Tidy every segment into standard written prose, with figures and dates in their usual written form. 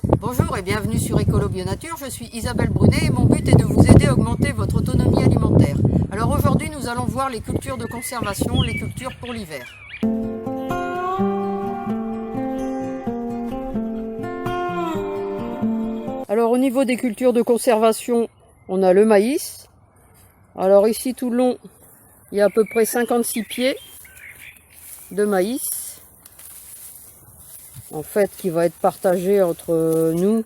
Bonjour et bienvenue sur Écolo Bio Nature, je suis Isabelle Brunet et mon but est de vous aider à augmenter votre autonomie alimentaire. Alors aujourd'hui nous allons voir les cultures de conservation, les cultures pour l'hiver. Alors au niveau des cultures de conservation, on a le maïs. Alors ici tout le long, il y a à peu près 56 pieds de maïs. En fait, qui va être partagé entre nous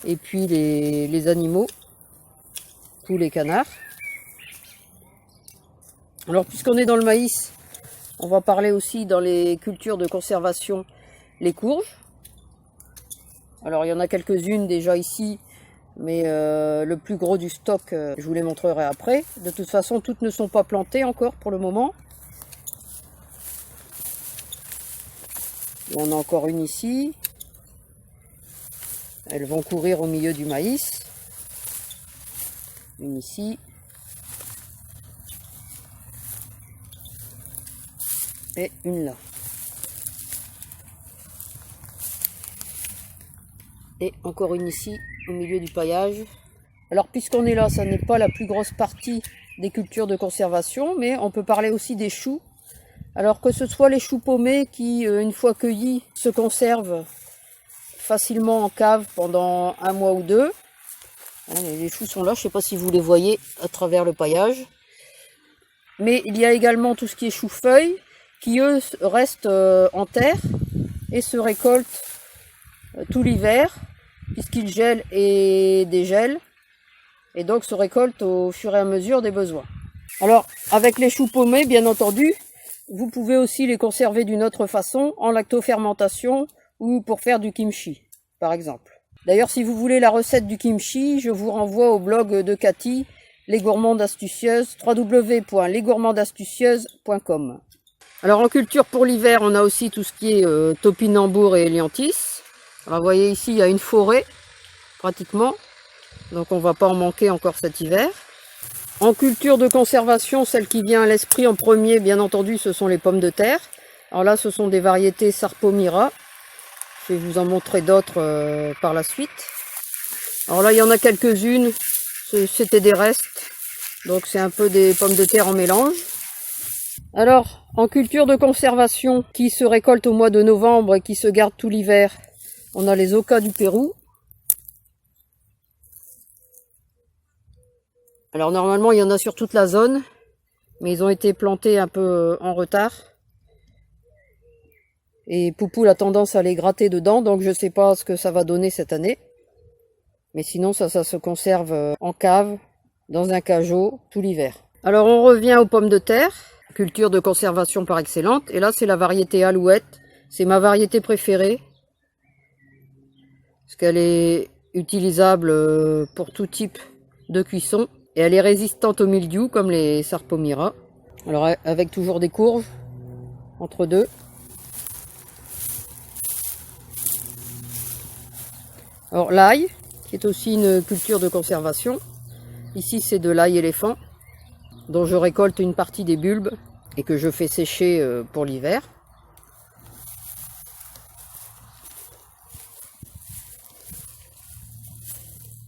et puis les animaux, tous les canards. Alors puisqu'on est dans le maïs, on va parler aussi dans les cultures de conservation, les courges. Alors il y en a quelques-unes déjà ici, mais le plus gros du stock, je vous les montrerai après. De toute façon, toutes ne sont pas plantées encore pour le moment. On a encore une ici. Elles vont courir au milieu du maïs. Une ici. Et une là. Et encore une ici, au milieu du paillage. Alors puisqu'on est là, ça n'est pas la plus grosse partie des cultures de conservation, mais on peut parler aussi des choux. Alors que ce soit les choux paumés qui, une fois cueillis, se conservent facilement en cave pendant 1 mois ou 2. Les choux sont là, je ne sais pas si vous les voyez à travers le paillage. Mais il y a également tout ce qui est choux-feuilles, qui eux restent en terre et se récoltent tout l'hiver, puisqu'ils gèlent et dégèlent, et donc se récoltent au fur et à mesure des besoins. Alors, avec les choux paumés, bien entendu, vous pouvez aussi les conserver d'une autre façon, en lactofermentation ou pour faire du kimchi, par exemple. D'ailleurs, si vous voulez la recette du kimchi, je vous renvoie au blog de Cathy, Les Gourmandes Astucieuses, www.lesgourmandesastucieuses.com. Alors, en culture pour l'hiver, on a aussi tout ce qui est topinambour et hélianthus. Alors, vous voyez ici, il y a une forêt, pratiquement. Donc, on ne va pas en manquer encore cet hiver. En culture de conservation, celle qui vient à l'esprit en premier, bien entendu, ce sont les pommes de terre. Alors là, ce sont des variétés Sarpomira. Je vais vous en montrer d'autres par la suite. Alors là, il y en a quelques-unes. C'était des restes. Donc c'est un peu des pommes de terre en mélange. Alors, en culture de conservation, qui se récolte au mois de novembre et qui se garde tout l'hiver, on a les ocas du Pérou. Alors normalement il y en a sur toute la zone, mais ils ont été plantés un peu en retard. Et Poupoule a tendance à les gratter dedans, donc je ne sais pas ce que ça va donner cette année. Mais sinon ça se conserve en cave, dans un cajot, tout l'hiver. Alors on revient aux pommes de terre, culture de conservation par excellente. Et là c'est la variété Alouette, c'est ma variété préférée. Parce qu'elle est utilisable pour tout type de cuisson. Et elle est résistante au mildiou, comme les Sarpomira. Alors, avec toujours des courges, entre deux. Alors, l'ail, qui est aussi une culture de conservation. Ici, c'est de l'ail éléphant, dont je récolte une partie des bulbes et que je fais sécher pour l'hiver.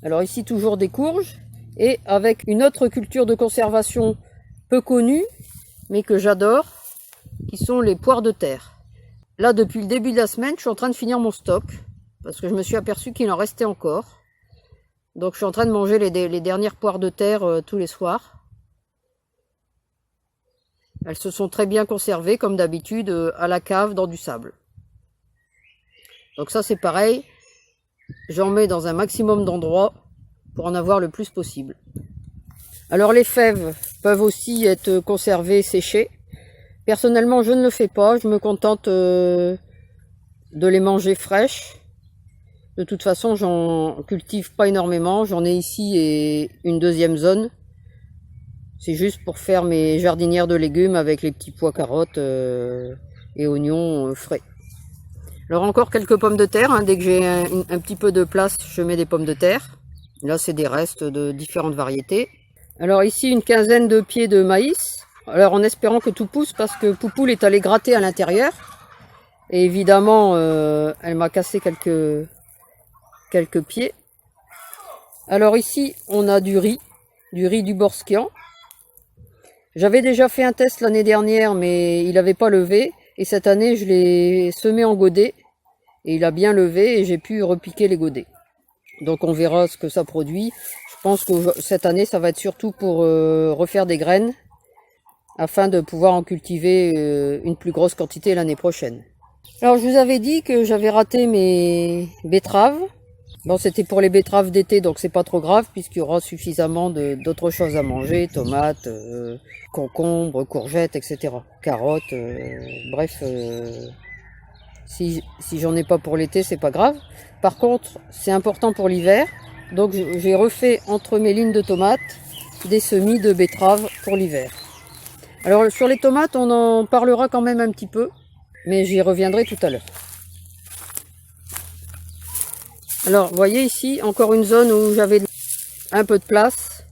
Alors, ici, toujours des courges. Et avec une autre culture de conservation peu connue, mais que j'adore, qui sont les poires de terre. Là, depuis le début de la semaine, je suis en train de finir mon stock, parce que je me suis aperçu qu'il en restait encore. Donc je suis en train de manger les dernières poires de terre tous les soirs. Elles se sont très bien conservées, comme d'habitude, à la cave, dans du sable. Donc ça c'est pareil, j'en mets dans un maximum d'endroits, pour en avoir le plus possible. Alors les fèves peuvent aussi être conservées, séchées. Personnellement, je ne le fais pas, je me contente de les manger fraîches. De toute façon, j'en cultive pas énormément, j'en ai ici et une deuxième zone. C'est juste pour faire mes jardinières de légumes avec les petits pois carottes et oignons frais. Alors encore quelques pommes de terre, hein. Dès que j'ai un petit peu de place, je mets des pommes de terre. Là, c'est des restes de différentes variétés. Alors ici, une quinzaine de pieds de maïs. Alors en espérant que tout pousse, parce que Poupoule est allée gratter à l'intérieur. Et évidemment, elle m'a cassé quelques quelques pieds. Alors ici, on a du riz du Borskian. J'avais déjà fait un test l'année dernière, mais il n'avait pas levé. Et cette année, je l'ai semé en godet. Et il a bien levé et j'ai pu repiquer les godets. Donc on verra ce que ça produit. Je pense que cette année, ça va être surtout pour refaire des graines, afin de pouvoir en cultiver une plus grosse quantité l'année prochaine. Alors je vous avais dit que j'avais raté mes betteraves. Bon, c'était pour les betteraves d'été, donc c'est pas trop grave puisqu'il y aura suffisamment d'autres choses à manger, tomates, concombres, courgettes, etc. Carottes, bref, si j'en ai pas pour l'été, c'est pas grave. Par contre, c'est important pour l'hiver, donc j'ai refait entre mes lignes de tomates des semis de betteraves pour l'hiver. Alors sur les tomates, on en parlera quand même un petit peu, mais j'y reviendrai tout à l'heure. Alors, vous voyez ici, encore une zone où j'avais un peu de place.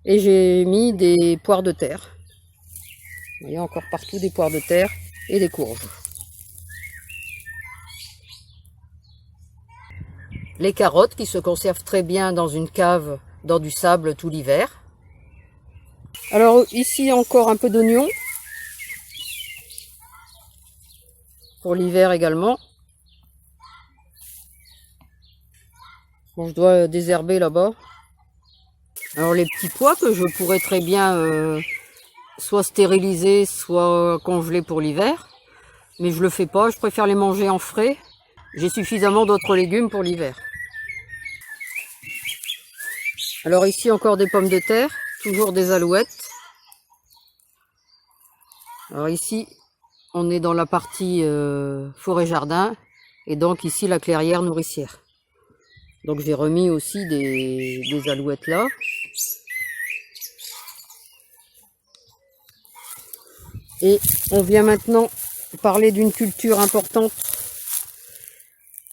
Et j'ai mis des poires de terre. Vous voyez, encore partout des poires de terre et des courges. Les carottes qui se conservent très bien dans une cave, dans du sable tout l'hiver. Alors ici, encore un peu d'oignons. Pour l'hiver également. Bon, je dois désherber là-bas. Alors les petits pois que je pourrais très bien soit stériliser, soit congeler pour l'hiver. Mais je le fais pas, je préfère les manger en frais. J'ai suffisamment d'autres légumes pour l'hiver. Alors ici encore des pommes de terre, toujours des alouettes. Alors ici, on est dans la partie forêt-jardin. Et donc ici la clairière nourricière. Donc j'ai remis aussi des alouettes là. Et on vient maintenant parler d'une culture importante,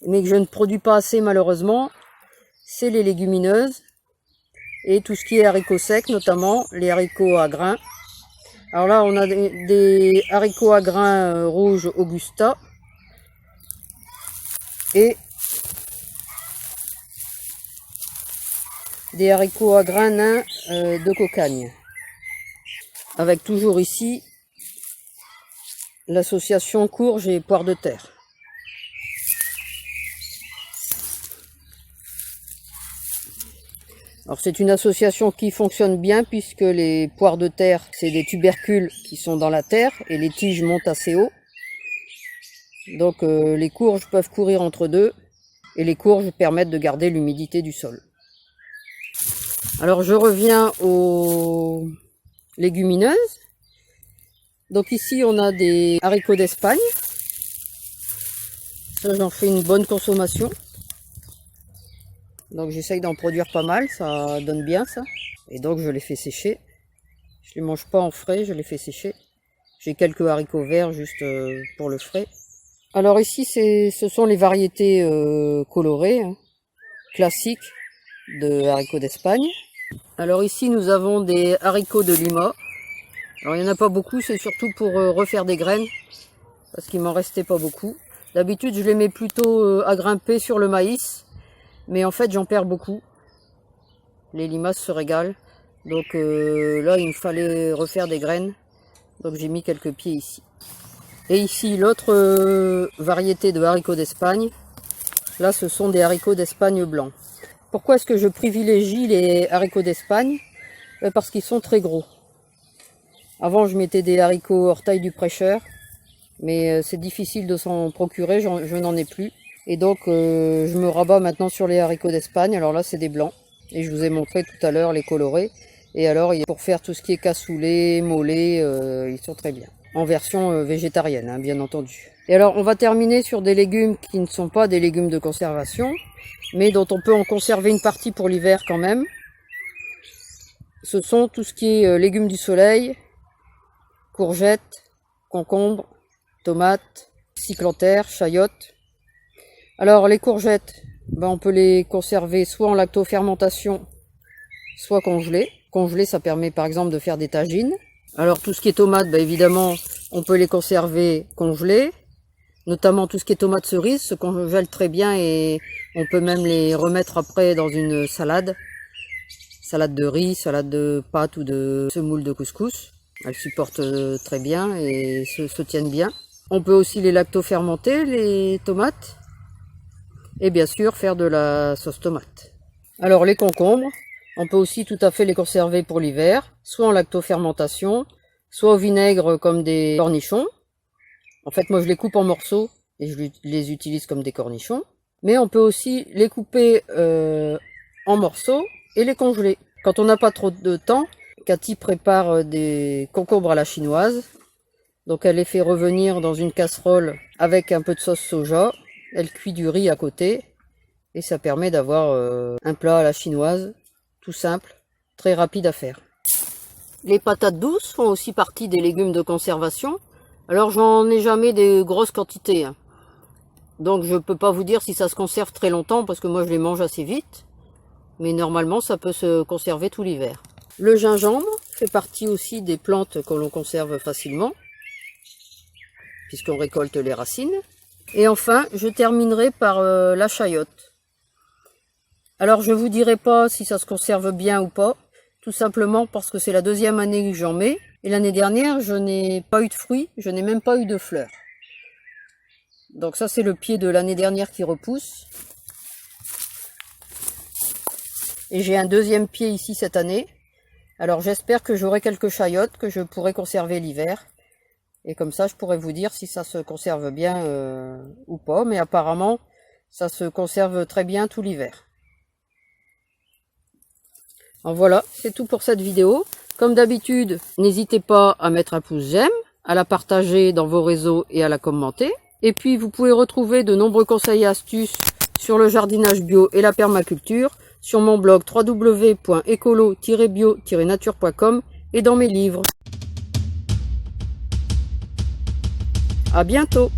mais que je ne produis pas assez malheureusement. C'est les légumineuses et tout ce qui est haricots secs, notamment les haricots à grains. Alors là, on a des haricots à grains rouges Augusta et des haricots à grains nains de Cocagne. Avec toujours ici l'association courge et poires de terre. Alors c'est une association qui fonctionne bien puisque les poires de terre, c'est des tubercules qui sont dans la terre et les tiges montent assez haut. Donc les courges peuvent courir entre deux et les courges permettent de garder l'humidité du sol. Alors je reviens aux légumineuses. Donc ici on a des haricots d'Espagne. Ça j'en fais une bonne consommation. Donc j'essaye d'en produire pas mal, ça donne bien ça. Et donc je les fais sécher. Je les mange pas en frais, je les fais sécher. J'ai quelques haricots verts juste pour le frais. Alors ici ce sont les variétés colorées, hein, classiques de haricots d'Espagne. Alors ici nous avons des haricots de Lima. Alors il n'y en a pas beaucoup, c'est surtout pour refaire des graines, parce qu'il m'en restait pas beaucoup. D'habitude je les mets plutôt à grimper sur le maïs, mais en fait j'en perds beaucoup. Les limaces se régalent, donc là il me fallait refaire des graines, donc j'ai mis quelques pieds ici. Et ici l'autre variété de haricots d'Espagne, là ce sont des haricots d'Espagne blancs. Pourquoi est-ce que je privilégie les haricots d'Espagne? Parce qu'ils sont très gros. Avant je mettais des haricots orteils du prêcheur, mais c'est difficile de s'en procurer, je n'en ai plus. Et donc je me rabats maintenant sur les haricots d'Espagne. Alors là c'est des blancs, et je vous ai montré tout à l'heure les colorés. Et alors pour faire tout ce qui est cassoulet, mollet, ils sont très bien. En version végétarienne, hein, bien entendu. Et alors on va terminer sur des légumes qui ne sont pas des légumes de conservation, mais dont on peut en conserver une partie pour l'hiver quand même. Ce sont tout ce qui est légumes du soleil, courgettes, concombres, tomates, cyclanthères, chayotes. Alors les courgettes, on peut les conserver soit en lactofermentation, soit congelées. Congelées, ça permet par exemple de faire des tagines. Alors tout ce qui est tomates, évidemment, on peut les conserver congelées, notamment tout ce qui est tomates cerises, se congèlent très bien et on peut même les remettre après dans une salade. Salade de riz, salade de pâtes ou de semoule de couscous. Elles supportent très bien et se tiennent bien. On peut aussi les lacto-fermenter, les tomates. Et bien sûr faire de la sauce tomate. Alors les concombres, on peut aussi tout à fait les conserver pour l'hiver, soit en lacto-fermentation, soit au vinaigre comme des cornichons. En fait, moi je les coupe en morceaux et je les utilise comme des cornichons. Mais on peut aussi les couper en morceaux et les congeler. Quand on n'a pas trop de temps, Cathy prépare des concombres à la chinoise. Donc elle les fait revenir dans une casserole avec un peu de sauce soja. Elle cuit du riz à côté. Et ça permet d'avoir un plat à la chinoise, tout simple, très rapide à faire. Les patates douces font aussi partie des légumes de conservation. Alors j'en ai jamais des grosses quantités. Donc je peux pas vous dire si ça se conserve très longtemps parce que moi je les mange assez vite. Mais normalement ça peut se conserver tout l'hiver. Le gingembre fait partie aussi des plantes que l'on conserve facilement, puisqu'on récolte les racines. Et enfin, je terminerai par la chayote. Alors je vous dirai pas si ça se conserve bien ou pas, tout simplement parce que c'est la deuxième année que j'en mets. Et l'année dernière, je n'ai pas eu de fruits, je n'ai même pas eu de fleurs. Donc ça c'est le pied de l'année dernière qui repousse. Et j'ai un deuxième pied ici cette année. Alors j'espère que j'aurai quelques chayotes que je pourrai conserver l'hiver. Et comme ça je pourrai vous dire si ça se conserve bien ou pas. Mais apparemment ça se conserve très bien tout l'hiver. Voilà, c'est tout pour cette vidéo. Comme d'habitude, n'hésitez pas à mettre un pouce j'aime, à la partager dans vos réseaux et à la commenter. Et puis vous pouvez retrouver de nombreux conseils et astuces sur le jardinage bio et la permaculture sur mon blog www.ecolo-bio-nature.com et dans mes livres. À bientôt!